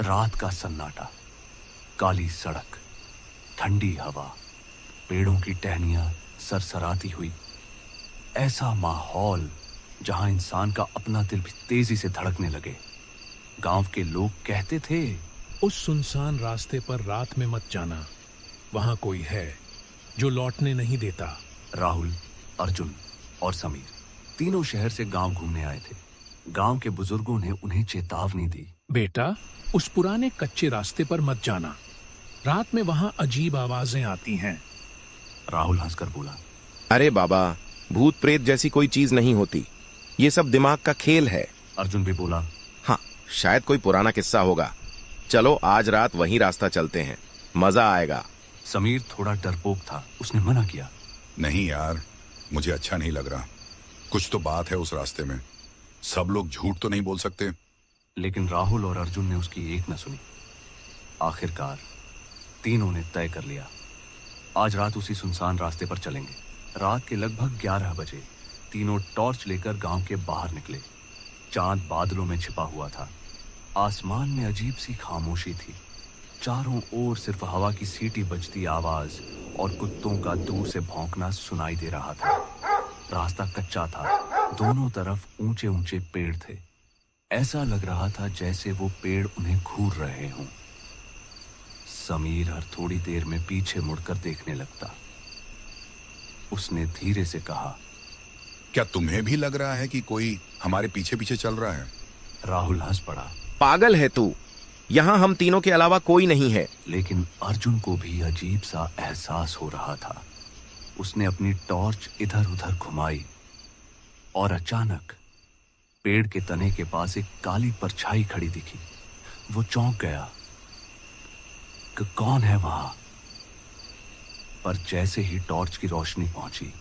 रात का सन्नाटा, काली सड़क, ठंडी हवा, पेड़ों की टहनियां सरसराती हुई। ऐसा माहौल जहां इंसान का अपना दिल भी तेजी से धड़कने लगे। गांव के लोग कहते थे, उस सुनसान रास्ते पर रात में मत जाना, वहां कोई है जो लौटने नहीं देता। राहुल, अर्जुन और समीर तीनों शहर से गांव घूमने आए थे। गांव के बुजुर्गों ने उन्हें चेतावनी दी। बेटा, उस पुराने कच्चे रास्ते पर मत जाना, रात में वहां अजीब आवाजें आती हैं। राहुल हंसकर बोला, अरे बाबा, भूत प्रेत जैसी कोई चीज नहीं होती, ये सब दिमाग का खेल है। अर्जुन भी बोला, हाँ, शायद कोई पुराना किस्सा होगा। चलो आज रात वही रास्ता चलते हैं, मजा आएगा। समीर थोड़ा डरपोक था, उसने मना किया। नहीं यार, मुझे अच्छा नहीं लग रहा। कुछ तो बात है उस रास्ते में, सब लोग झूठ तो नहीं बोल सकते। लेकिन राहुल और अर्जुन ने उसकी एक न सुनी। आखिरकार तीनों ने तय कर लिया, आज रात उसी सुनसान रास्ते पर चलेंगे। रात के लगभग 11 बजे तीनों टॉर्च लेकर गांव के बाहर निकले। चांद बादलों में छिपा हुआ था। आसमान में अजीब सी खामोशी थी। चारों ओर सिर्फ हवा की सीटी बजती आवाज और कुत्तों का दूर से भौंकना सुनाई दे रहा था। रास्ता कच्चा था, दोनों तरफ ऊंचे ऊंचे पेड़ थे। ऐसा लग रहा था जैसे वो पेड़ उन्हें घूर रहे हों। समीर हर थोड़ी देर में पीछे मुड़कर देखने लगता। उसने धीरे से कहा, क्या तुम्हें भी लग रहा है कि कोई हमारे पीछे पीछे चल रहा है? राहुल हंस पड़ा। पागल है तू, यहाँ हम तीनों के अलावा कोई नहीं है। लेकिन अर्जुन को भी अजीब सा एहसास हो रहा था। उसने अपनी टॉर्च इधर उधर घुमाई और अचानक पेड़ के तने के पास एक काली परछाई खड़ी दिखी। वो चौंक गया कि कौन है वहां। पर जैसे ही टॉर्च की रोशनी पहुंची,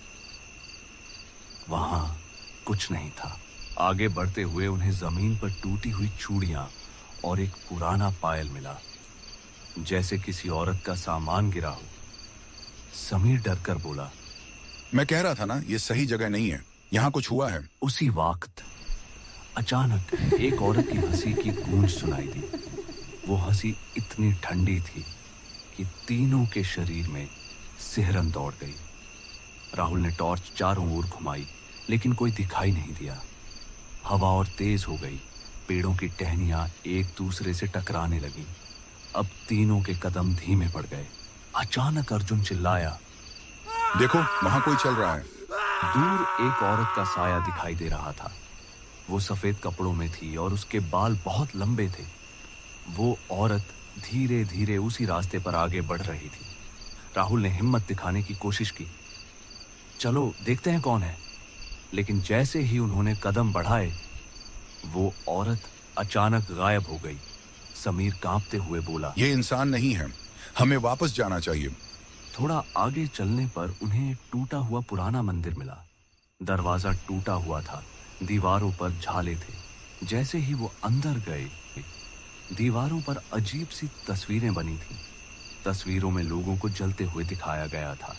वहां कुछ नहीं था। आगे बढ़ते हुए उन्हें जमीन पर टूटी हुई चूड़ियां और एक पुराना पायल मिला, जैसे किसी औरत का सामान गिरा हो। समीर डरकर बोला, मैं कह रहा था ना, ये सही जगह नहीं है, यहाँ कुछ हुआ है। उसी वक्त अचानक एक औरत की हंसी की गूंज सुनाई दी। वो हंसी इतनी ठंडी थी कि तीनों के शरीर में सिहरन दौड़ गई। राहुल ने टॉर्च चारों ओर घुमाई, लेकिन कोई दिखाई नहीं दिया। हवा और तेज हो गई। पेड़ों की टहनियां एक दूसरे से टकराने लगी। अब तीनों के कदम धीमे पड़ गए। अचानक अर्जुन चिल्लाया, देखो, वहां कोई चल रहा है। दूर एक औरत का साया दिखाई दे रहा था। वो सफेद कपड़ों में थी और उसके बाल बहुत लंबे थे। वो औरत धीरे धीरे उसी रास्ते पर आगे बढ़ रही थी। राहुल ने हिम्मत दिखाने की कोशिश की, चलो देखते हैं कौन है। लेकिन जैसे ही उन्होंने कदम बढ़ाए, वो औरत अचानक गायब हो गई। समीर कांपते हुए बोला, ये इंसान नहीं है, हमें वापस जाना चाहिए। थोड़ा आगे चलने पर उन्हें एक टूटा हुआ पुराना मंदिर मिला। दरवाजा टूटा हुआ था, दीवारों पर झाले थे। जैसे ही वो अंदर गए, दीवारों पर अजीब सी तस्वीरें बनी थीं। तस्वीरों में लोगों को जलते हुए दिखाया गया था।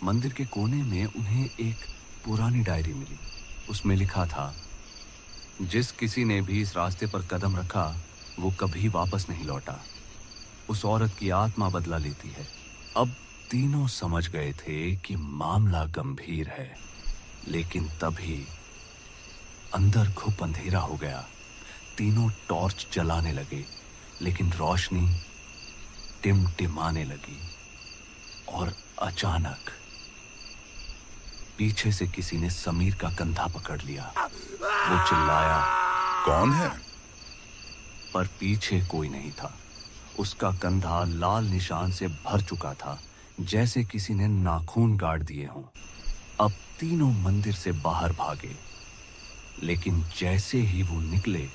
मंदिर के कोने में उन्हें एक पुरानी डायरी मिली। उसमें लिखा था, जिस किसी ने भी इस रास्ते पर कदम रखा, वो कभी वापस नहीं लौटा। उस औरत की आत्मा बदला लेती है। अब तीनों समझ गए थे कि मामला गंभीर है। लेकिन तभी अंदर घुप अंधेरा हो गया। तीनों टॉर्च जलाने लगे, लेकिन रोशनी टिमटिमाने लगी। और अचानक पीछे से किसी ने समीर का कंधा पकड़ लिया। वो चिल्लाया, कौन है? पर पीछे कोई नहीं था। उसका कंधा लाल निशान से भर चुका था, जैसे किसी ने नाखून गाड़ दिए हों। अब तीनों मंदिर से बाहर भागे, लेकिन जैसे ही वो निकले,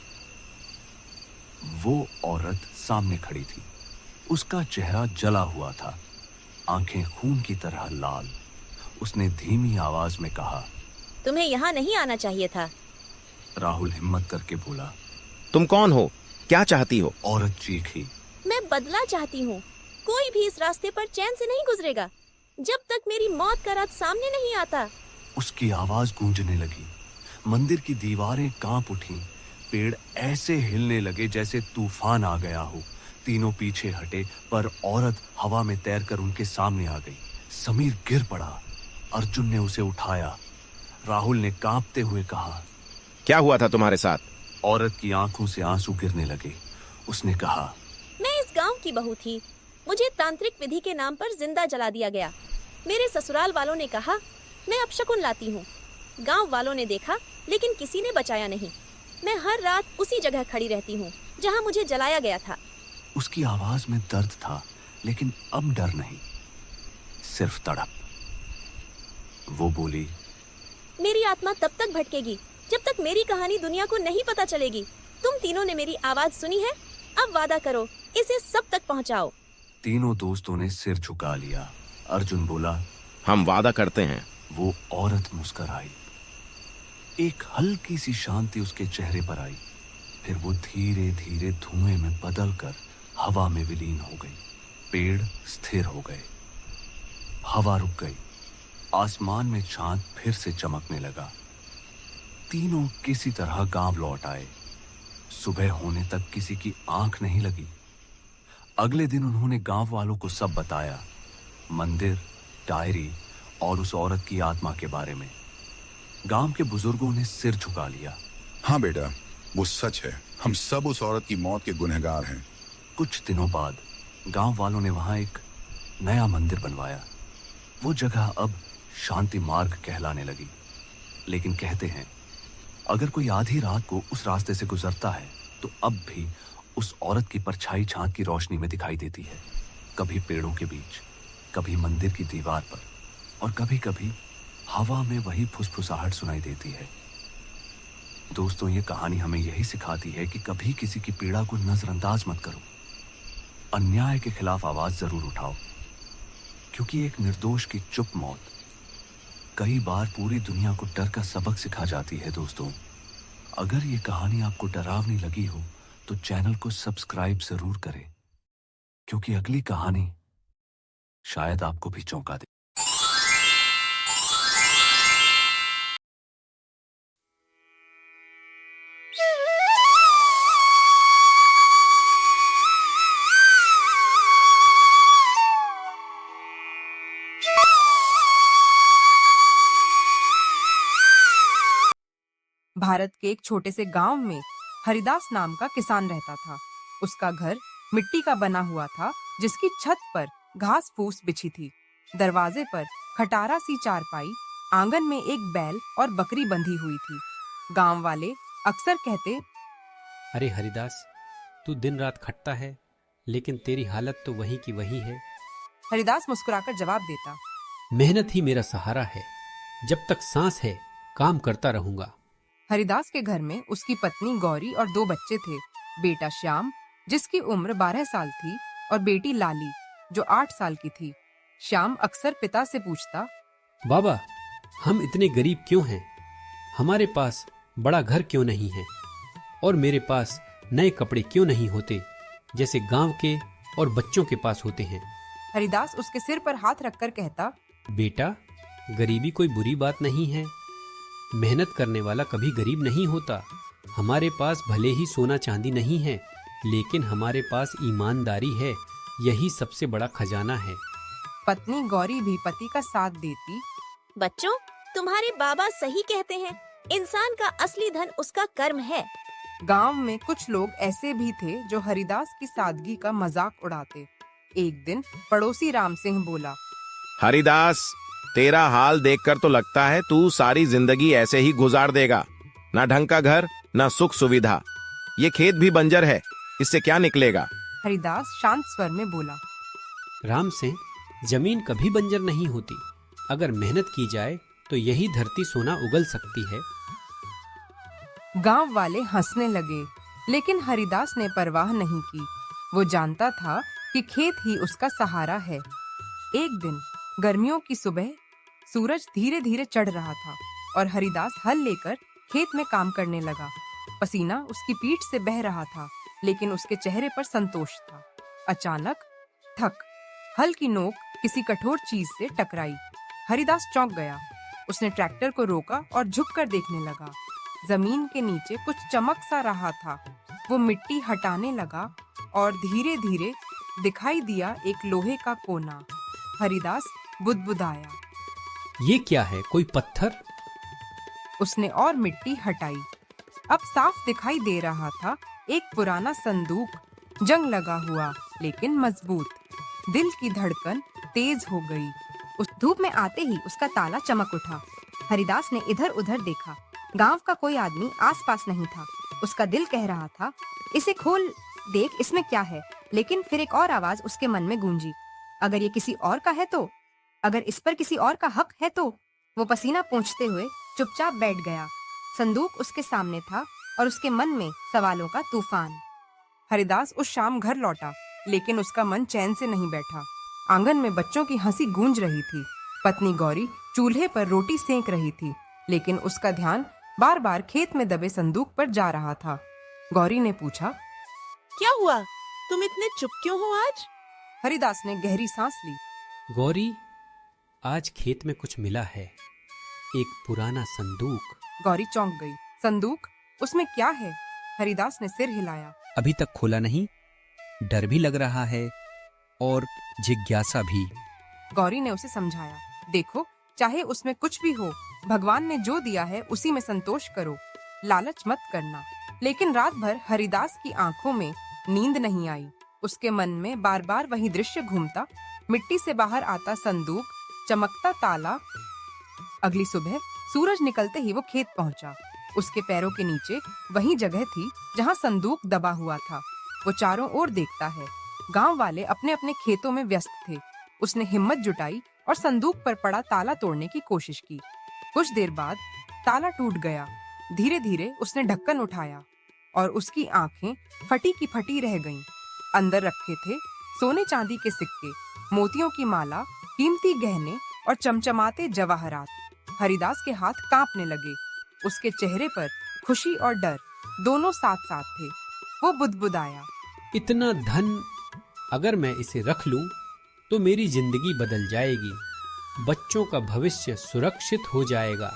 वो औरत सामने खड़ी थी। उसका चेहरा जला हुआ था, आंखें खून की तरह लाल। उसने धीमी आवाज में कहा, तुम्हें यहाँ नहीं आना चाहिए था। राहुल हिम्मत करके बोला, तुम कौन हो, क्या चाहती हो? औरत चीखी, मैं बदला चाहती हूँ। कोई भी इस रास्ते पर चैन से नहीं गुजरेगा जब तक मेरी मौत का रात सामने नहीं आता। उसकी आवाज गूंजने लगी। मंदिर की दीवारें कांप उठीं। पेड़ ऐसे हिलने लगे जैसे तूफान आ गया हो। तीनों पीछे हटे, पर औरत हवा में तैरकर उनके सामने आ गई। समीर गिर पड़ा। अर्जुन ने उसे उठाया। राहुल ने कांपते हुए कहा, क्या हुआ था तुम्हारे साथ? औरत की आंखों से आंसू गिरने लगे। उसने कहा, मैं इस गांव की बहू थी। मुझे तांत्रिक विधि के नाम पर जिंदा जला दिया गया। मेरे ससुराल वालों ने कहा मैं अपशकुन लाती हूँ। गांव वालों ने देखा, लेकिन किसी ने बचाया नहीं। मैं हर रात उसी जगह खड़ी रहती हूँ जहाँ मुझे जलाया गया था। उसकी आवाज में दर्द था, लेकिन अब डर नहीं, सिर्फ तड़प। वो बोली, मेरी आत्मा तब तक भटकेगी जब तक मेरी कहानी दुनिया को नहीं पता चलेगी। तुम तीनों ने मेरी आवाज सुनी है, अब वादा करो इसे सब तक पहुंचाओ। तीनों दोस्तों ने सिर झुका लिया। अर्जुन बोला, हम वादा करते हैं। वो औरत मुस्कुराई। एक हल्की सी शांति उसके चेहरे पर आई। फिर वो धीरे धीरे धुएं में बदलकर हवा में विलीन हो गई। पेड़ स्थिर हो गए। हवा रुक गई। आसमान में चांद फिर से चमकने लगा। तीनों किसी तरह गांव लौट आए। सुबह होने तक किसी की आंख नहीं लगी। अगले दिन उन्होंने गांव वालों को सब बताया, मंदिर, डायरी और उस औरत की आत्मा के बारे में। गांव के बुजुर्गों ने सिर झुका लिया। हाँ बेटा, वो सच है। हम सब उस औरत की मौत के गुनहगार हैं। कुछ दिनों बाद गांव वालों ने वहां एक नया मंदिर बनवाया। वो जगह अब शांति मार्ग कहलाने लगी। लेकिन कहते हैं, अगर कोई आधी रात को उस रास्ते से गुजरता है तो अब भी उस औरत की परछाई चांद की रोशनी में दिखाई देती है। कभी पेड़ों के बीच, कभी मंदिर की दीवार पर, और कभी कभी हवा में वही फुसफुसाहट सुनाई देती है। दोस्तों, ये कहानी हमें यही सिखाती है कि कभी किसी की पीड़ा को नजरअंदाज मत करो। अन्याय के खिलाफ आवाज जरूर उठाओ, क्योंकि एक निर्दोष की चुप मौत कई बार पूरी दुनिया को डर का सबक सिखा जाती है। दोस्तों, अगर ये कहानी आपको डरावनी लगी हो तो चैनल को सब्सक्राइब जरूर करें, क्योंकि अगली कहानी शायद आपको भी चौंका दे। भारत के एक छोटे से गांव में हरिदास नाम का किसान रहता था। उसका घर मिट्टी का बना हुआ था, जिसकी छत पर घास फूस बिछी थी। दरवाजे पर खटारा सी चारपाई, आंगन में एक बैल और बकरी बंधी हुई थी। गांव वाले अक्सर कहते, अरे हरिदास, तू दिन रात खटता है, लेकिन तेरी हालत तो वही की वही है। हरिदास मुस्कुराकर जवाब देता, मेहनत ही मेरा सहारा है। जब तक सांस है काम करता रहूंगा। हरिदास के घर में उसकी पत्नी गौरी और 2 बच्चे थे। बेटा श्याम, जिसकी उम्र 12 साल थी, और बेटी लाली, जो 8 साल की थी। श्याम अक्सर पिता से पूछता, बाबा, हम इतने गरीब क्यों हैं? हमारे पास बड़ा घर क्यों नहीं है? और मेरे पास नए कपड़े क्यों नहीं होते, जैसे गांव के और बच्चों के पास होते हैं? हरिदास उसके सिर पर हाथ रखकर कहता, बेटा, गरीबी कोई बुरी बात नहीं है। मेहनत करने वाला कभी गरीब नहीं होता। हमारे पास भले ही सोना चांदी नहीं है, लेकिन हमारे पास ईमानदारी है। यही सबसे बड़ा खजाना है। पत्नी गौरी भी पति का साथ देती। बच्चों, तुम्हारे बाबा सही कहते हैं, इंसान का असली धन उसका कर्म है। गांव में कुछ लोग ऐसे भी थे जो हरिदास की सादगी का मजाक उड़ाते। एक दिन पड़ोसी राम सिंह बोला, हरिदास, तेरा हाल देखकर तो लगता है तू सारी जिंदगी ऐसे ही गुजार देगा। ना ढंग का घर, ना सुख सुविधा। ये खेत भी बंजर है, इससे क्या निकलेगा? हरिदास शांत स्वर में बोला, राम सिंह, जमीन कभी बंजर नहीं होती। अगर मेहनत की जाए तो यही धरती सोना उगल सकती है। गांव वाले हंसने लगे, लेकिन हरिदास ने परवाह नहीं की। वो जानता था कि खेत ही उसका सहारा है। एक दिन गर्मियों की सुबह सूरज धीरे धीरे चढ़ रहा था और हरिदास हल लेकर खेत में काम करने लगा। पसीना उसकी पीठ से बह रहा था, लेकिन उसके चेहरे पर संतोष था। अचानक थक हल की नोक किसी कठोर चीज से टकराई। हरिदास चौंक गया। उसने ट्रैक्टर को रोका और झुककर देखने लगा। जमीन के नीचे कुछ चमक सा रहा था। वो मिट्टी हटाने लगा और धीरे धीरे दिखाई दिया एक लोहे का कोना। हरिदास बुदबुदाया। ये क्या है, कोई पत्थर? उसने और मिट्टी हटाई। अब साफ दिखाई दे रहा था एक पुराना संदूक, जंग लगा हुआ लेकिन मजबूत। दिल की धड़कन तेज हो गई। उस धूप में आते ही उसका ताला चमक उठा। हरिदास ने इधर उधर देखा। गांव का कोई आदमी आसपास नहीं था। उसका दिल कह रहा था, इसे खोल देख, इसमें क्या है। लेकिन फिर एक और आवाज उसके मन में गूंजी, अगर ये किसी और का है तो, अगर इस पर किसी और का हक है तो। वो पसीना पोंछते हुए चुपचाप बैठ गया। संदूक उसके सामने था और उसके मन में सवालों का तूफान। हरिदास उस शाम घर लौटा, लेकिन उसका मन चैन से नहीं बैठा। आंगन में बच्चों की हंसी गूंज रही थी। पत्नी गौरी चूल्हे पर रोटी सेंक रही थी, लेकिन उसका ध्यान बार बार खेत में दबे संदूक पर जा रहा था। गौरी ने पूछा, क्या हुआ? तुम इतने चुप क्यों हो आज? हरिदास ने गहरी सांस ली। गौरी, आज खेत में कुछ मिला है, एक पुराना संदूक। गौरी चौंक गई। संदूक? उसमें क्या है? हरिदास ने सिर हिलाया। अभी तक खोला नहीं, डर भी लग रहा है और जिज्ञासा भी। गौरी ने उसे समझाया, देखो, चाहे उसमें कुछ भी हो, भगवान ने जो दिया है उसी में संतोष करो, लालच मत करना। लेकिन रात भर हरिदास की आंखों में नींद नहीं आई। उसके मन में बार बार वही दृश्य घूमता, मिट्टी से बाहर आता संदूक, चमकता ताला। अगली सुबह सूरज निकलते ही वो खेत पहुंचा। उसके पैरों के नीचे वही जगह थी जहां संदूक दबा हुआ था। वो चारों ओर देखता है। गांव वाले अपने अपने खेतों में व्यस्त थे। उसने हिम्मत जुटाई और संदूक पर पड़ा ताला तोड़ने की कोशिश की। कुछ देर बाद ताला टूट गया। धीरे धीरे उसने ढक्कन उठाया और उसकी आंखें फटी की फटी रह गईं। अंदर रखे थे सोने चांदी के सिक्के, मोतियों की माला, कीमती गहने और चमचमाते जवाहरात। हरिदास के हाथ कांपने लगे। उसके चेहरे पर खुशी और डर दोनों साथ साथ थे। वो बुदबुदाया, इतना धन, अगर मैं इसे रख लूं तो मेरी जिंदगी बदल जाएगी, बच्चों का भविष्य सुरक्षित हो जाएगा।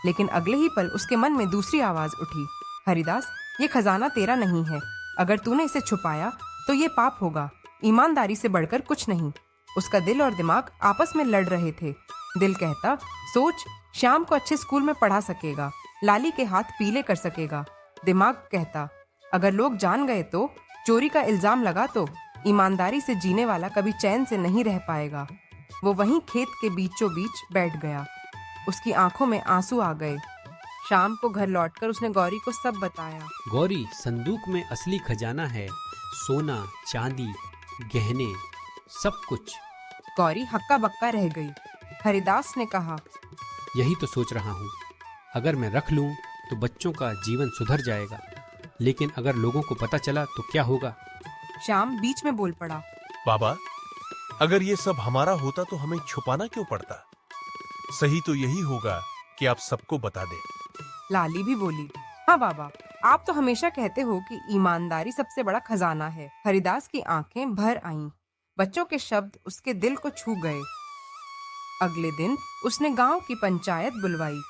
लेकिन अगले ही पल उसके मन में दूसरी आवाज उठी, हरिदास, ये खजाना तेरा नहीं है। अगर तूने इसे छुपाया तो ये पाप होगा। ईमानदारी से बढ़कर कुछ नहीं। उसका दिल और दिमाग आपस में लड़ रहे थे। दिल कहता, सोच, श्याम को अच्छे स्कूल में पढ़ा सकेगा, लाली के हाथ पीले कर सकेगा। दिमाग कहता, अगर लोग जान गए तो, चोरी का इल्जाम लगा तो, ईमानदारी से जीने वाला कभी चैन से नहीं रह पाएगा। वो वहीं खेत के बीचों बीच बैठ गया। उसकी आंखों में आंसू आ गए। शाम को घर लौटकर उसने गौरी को सब बताया। गौरी, संदूक में असली खजाना है, सोना, चांदी, गहने, सब कुछ। गौरी हक्का बक्का रह गई। हरिदास ने कहा, यही तो सोच रहा हूँ, अगर मैं रख लूं तो बच्चों का जीवन सुधर जाएगा, लेकिन अगर लोगों को पता चला तो क्या होगा? श्याम बीच में बोल पड़ा, बाबा, अगर ये सब हमारा होता तो हमें छुपाना क्यों पड़ता? सही तो यही होगा कि आप सबको बता दें। लाली भी बोली, हाँ बाबा, आप तो हमेशा कहते हो कि ईमानदारी सबसे बड़ा खजाना है। हरिदास की आंखें भर आईं। बच्चों के शब्द उसके दिल को छू गए। अगले दिन उसने गांव की पंचायत बुलवाई।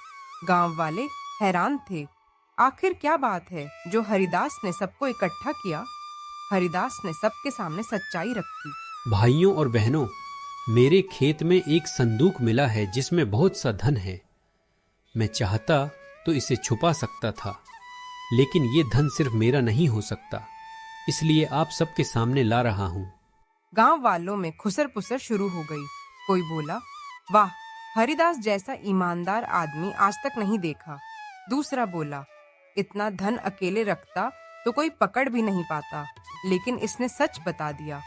गांव वाले हैरान थे। आखिर क्या बात है जो हरिदास ने सबको इकट्ठा किया? हरिदास ने सबके सामने सच्चाई रखी। भाइयों और बहनों, मेरे खेत में एक संदूक मिला है जिसमें बहुत सा धन है। मैं चाहता तो इसे छुपा सकता था, लेकिन ये धन सिर्फ मेरा नहीं हो सकता, इसलिए आप सबके सामने ला रहा हूँ। गांव वालों में खुसर पुसर शुरू हो गई। कोई बोला, वाह, हरिदास जैसा ईमानदार आदमी आज तक नहीं देखा। दूसरा बोला, इतना धन अकेले रखता तो कोई पकड़ भी नहीं पाता, लेकिन इसने सच बता दिया।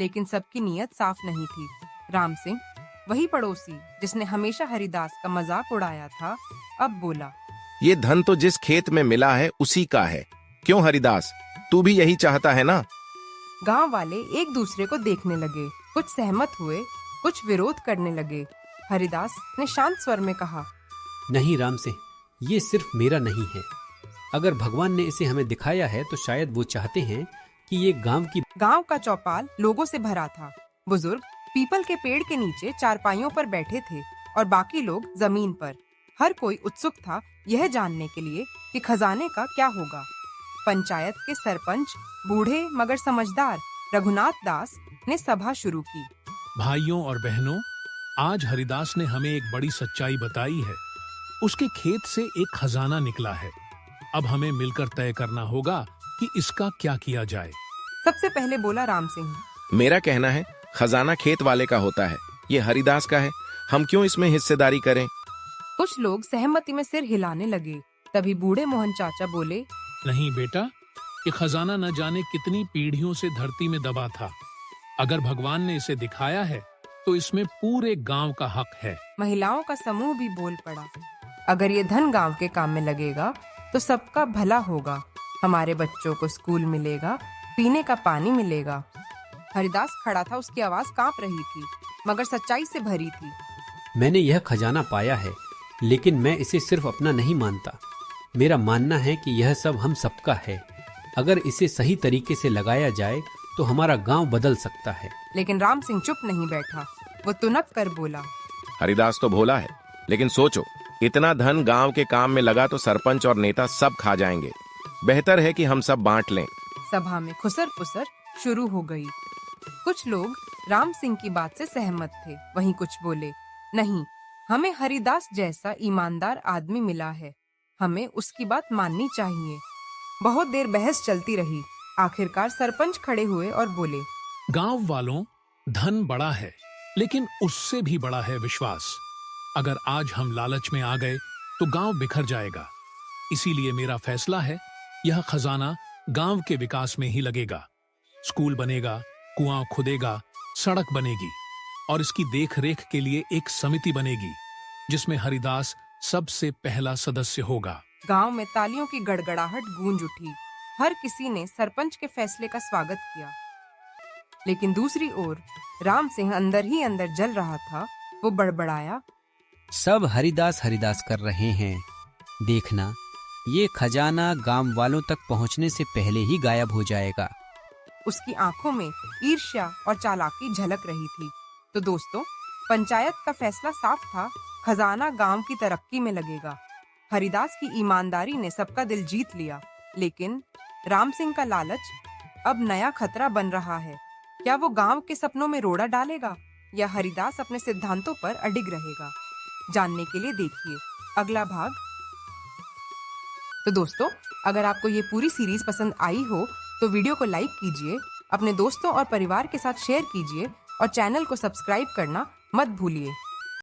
लेकिन सबकी नीयत साफ नहीं थी। राम सिंह, वही पड़ोसी जिसने हमेशा हरिदास का मजाक उड़ाया था, अब बोला, ये धन तो जिस खेत में मिला है उसी का है। क्यों हरिदास, तू भी यही चाहता है ना? गांव वाले एक दूसरे को देखने लगे। कुछ सहमत हुए, कुछ विरोध करने लगे। हरिदास ने शांत स्वर में कहा, नहीं राम सिंह, ये सिर्फ मेरा नहीं है। अगर भगवान ने इसे हमें दिखाया है तो शायद वो चाहते हैं कि ये गांव का चौपाल लोगों से भरा था। बुजुर्ग पीपल के पेड़ के नीचे चारपाइयों पर बैठे थे और बाकी लोग जमीन पर। हर कोई उत्सुक था यह जानने के लिए कि खजाने का क्या होगा। पंचायत के सरपंच, बूढ़े मगर समझदार रघुनाथ दास ने सभा शुरू की। भाइयों और बहनों, आज हरिदास ने हमें एक बड़ी सच्चाई बताई है। उसके खेत से एक खजाना निकला है। अब हमें मिलकर तय करना होगा कि इसका क्या किया जाए। सबसे पहले बोला राम सिंह। मेरा कहना है खजाना खेत वाले का होता है, ये हरिदास का है, हम क्यों इसमें हिस्सेदारी करें? कुछ लोग सहमति में सिर हिलाने लगे। तभी बूढ़े मोहन चाचा बोले, नहीं बेटा, ये खजाना न जाने कितनी पीढ़ियों से धरती में दबा था। अगर भगवान ने इसे दिखाया है तो इसमें पूरे गांव का हक है। महिलाओं का समूह भी बोल पड़ा, अगर ये धन गांव के काम में लगेगा तो सबका भला होगा। हमारे बच्चों को स्कूल मिलेगा, पीने का पानी मिलेगा। हरिदास खड़ा था, उसकी आवाज कांप रही थी मगर सच्चाई से भरी थी। मैंने यह खजाना पाया है, लेकिन मैं इसे सिर्फ अपना नहीं मानता। मेरा मानना है कि यह सब हम सबका है। अगर इसे सही तरीके से लगाया जाए तो हमारा गांव बदल सकता है। लेकिन राम सिंह चुप नहीं बैठा। वो तुनक कर बोला, हरिदास तो भोला है, लेकिन सोचो, इतना धन गांव के काम में लगा तो सरपंच और नेता सब खा जाएंगे। बेहतर है कि हम सब बांट लें। सभा में खुसर पुसर शुरू हो गई। कुछ लोग राम सिंह की बात से सहमत थे, वहीं कुछ बोले, नहीं, हमें हरिदास जैसा ईमानदार आदमी मिला है, हमें उसकी बात माननी चाहिए। बहुत देर बहस चलती रही। आखिरकार सरपंच खड़े हुए और बोले, गांव वालों, धन बड़ा है, लेकिन उससे भी बड़ा है विश्वास। अगर आज हम लालच में आ गए तो गांव बिखर जाएगा। इसीलिए मेरा फैसला है, यह खजाना गांव के विकास में ही लगेगा। स्कूल बनेगा, कुआं खुदेगा, सड़क बनेगी और इसकी देख रेख के लिए एक समिति बनेगी जिसमें हरिदास सबसे पहला सदस्य होगा। गांव में तालियों की गड़गड़ाहट गूंज उठी। हर किसी ने सरपंच के फैसले का स्वागत किया। लेकिन दूसरी ओर राम सिंह अंदर ही अंदर जल रहा था। वो बड़बड़ाया, सब हरिदास हरिदास कर रहे हैं। देखना, ये खजाना गांव वालों तक पहुंचने से पहले ही गायब हो जाएगा। उसकी आंखों में ईर्ष्या और चालाकी झलक रही थी। तो दोस्तों, पंचायत का फैसला साफ था, खजाना गांव की तरक्की में लगेगा। हरिदास की ईमानदारी ने सबका दिल जीत लिया, लेकिन राम सिंह का लालच अब नया खतरा बन रहा है। क्या वो गांव के सपनों में रोड़ा डालेगा या हरिदास अपने सिद्धांतों पर अडिग रहेगा? जानने के लिए देखिए अगला भाग। तो दोस्तों, अगर आपको ये पूरी सीरीज पसंद आई हो तो वीडियो को लाइक कीजिए, अपने दोस्तों और परिवार के साथ शेयर कीजिए और चैनल को सब्सक्राइब करना मत भूलिए।